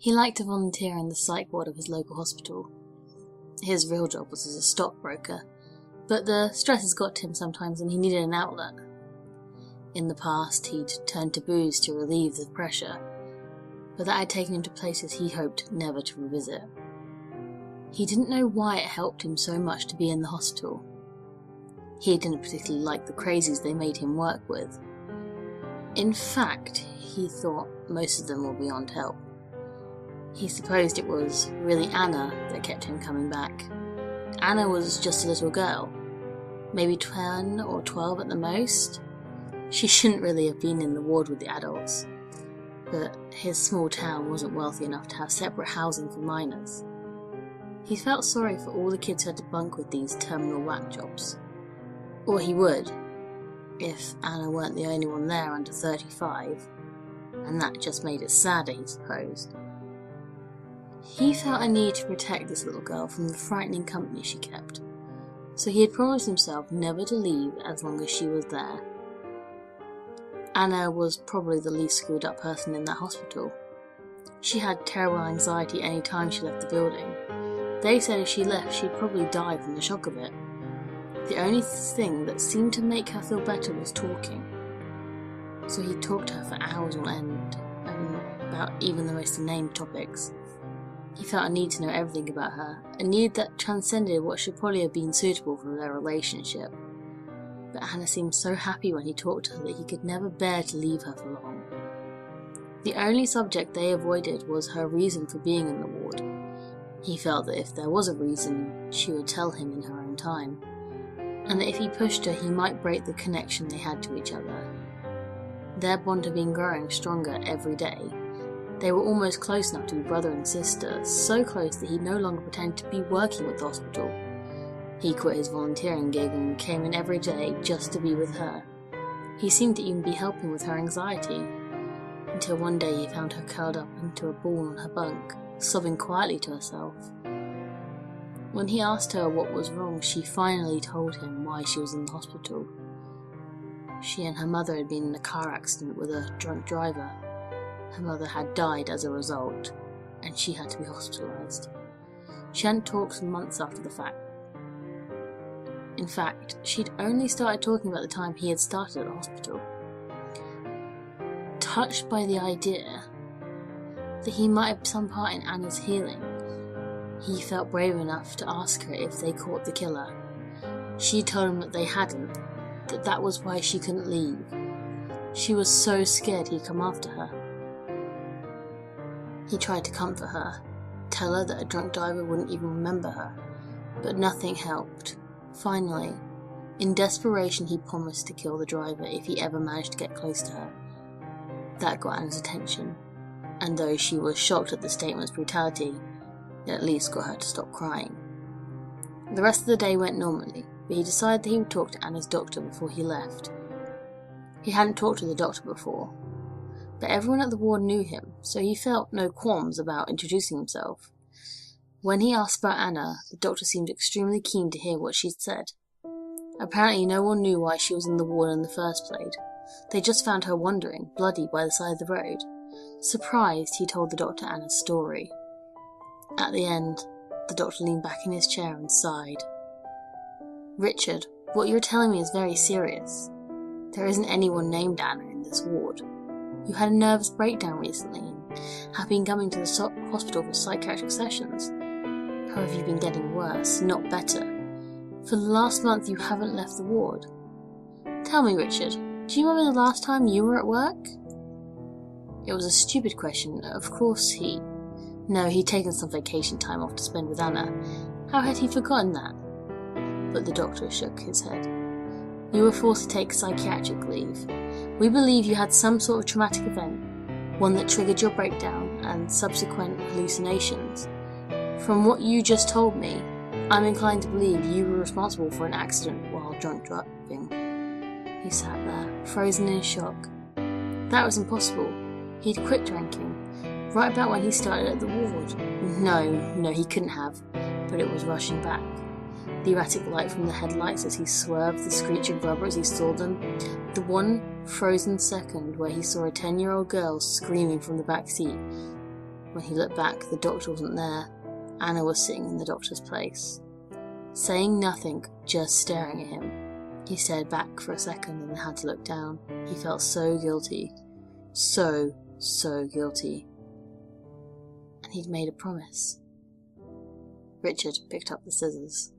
He liked to volunteer in the psych ward of his local hospital. His real job was as a stockbroker, but the stresses got to him sometimes and he needed an outlet. In the past, he'd turned to booze to relieve the pressure, but that had taken him to places he hoped never to revisit. He didn't know why it helped him so much to be in the hospital. He didn't particularly like the crazies they made him work with. In fact, he thought most of them were beyond help. He supposed it was really Anna that kept him coming back. Anna was just a little girl, maybe 10 or 12 at the most. She shouldn't really have been in the ward with the adults, but his small town wasn't wealthy enough to have separate housing for minors. He felt sorry for all the kids who had to bunk with these terminal whack jobs. Or he would, if Anna weren't the only one there under 35, and that just made it sadder, he supposed. He felt a need to protect this little girl from the frightening company she kept, so he had promised himself never to leave as long as she was there. Anna was probably the least screwed up person in that hospital. She had terrible anxiety any time she left the building. They said if she left, she'd probably die from the shock of it. The only thing that seemed to make her feel better was talking. So he talked to her for hours on end, about even the most inane topics. He felt a need to know everything about her, a need that transcended what should probably have been suitable for their relationship. But Anna seemed so happy when he talked to her that he could never bear to leave her for long. The only subject they avoided was her reason for being in the ward. He felt that if there was a reason, she would tell him in her own time, and that if he pushed her, he might break the connection they had to each other. Their bond had been growing stronger every day. They were almost close enough to be brother and sister, so close that he no longer pretended to be working with the hospital. He quit his volunteering gig and came in every day just to be with her. He seemed to even be helping with her anxiety, until one day he found her curled up into a ball on her bunk, sobbing quietly to herself. When he asked her what was wrong, she finally told him why she was in the hospital. She and her mother had been in a car accident with a drunk driver. Her mother had died as a result, and she had to be hospitalised. She hadn't talked for months after the fact. In fact, she'd only started talking about the time he had started at the hospital. Touched by the idea that he might have some part in Anna's healing, he felt brave enough to ask her if they caught the killer. She told him that they hadn't, that was why she couldn't leave. She was so scared he'd come after her. He tried to comfort her, tell her that a drunk driver wouldn't even remember her, but nothing helped. Finally, in desperation, he promised to kill the driver if he ever managed to get close to her. That got Anna's attention, and though she was shocked at the statement's brutality, it at least got her to stop crying. The rest of the day went normally, but he decided that he would talk to Anna's doctor before he left. He hadn't talked to the doctor before, but everyone at the ward knew him, so he felt no qualms about introducing himself. When he asked about Anna, the doctor seemed extremely keen to hear what she'd said. Apparently no one knew why she was in the ward in the first place. They just found her wandering, bloody, by the side of the road. Surprised, he told the doctor Anna's story. At the end, the doctor leaned back in his chair and sighed. "Richard, what you're telling me is very serious. There isn't anyone named Anna in this ward. You had a nervous breakdown recently and have been coming to the hospital for psychiatric sessions. How have you been getting worse, not better? For the last month you haven't left the ward. Tell me, Richard, do you remember the last time you were at work?" It was a stupid question. Of course he'd taken some vacation time off to spend with Anna. How had he forgotten that? But the doctor shook his head. "You were forced to take psychiatric leave. We believe you had some sort of traumatic event, one that triggered your breakdown and subsequent hallucinations. From what you just told me, I'm inclined to believe you were responsible for an accident while drunk driving." He sat there, frozen in shock. That was impossible. He'd quit drinking, right about when he started at the ward. No, he couldn't have, but it was rushing back. The erratic light from the headlights as he swerved, the screech of rubber as he saw them, the one frozen second where he saw a 10-year-old girl screaming from the back seat. When he looked back, the doctor wasn't there. Anna was sitting in the doctor's place. Saying nothing, just staring at him. He stared back for a second and then had to look down. He felt so guilty. So guilty. And he'd made a promise. Richard picked up the scissors.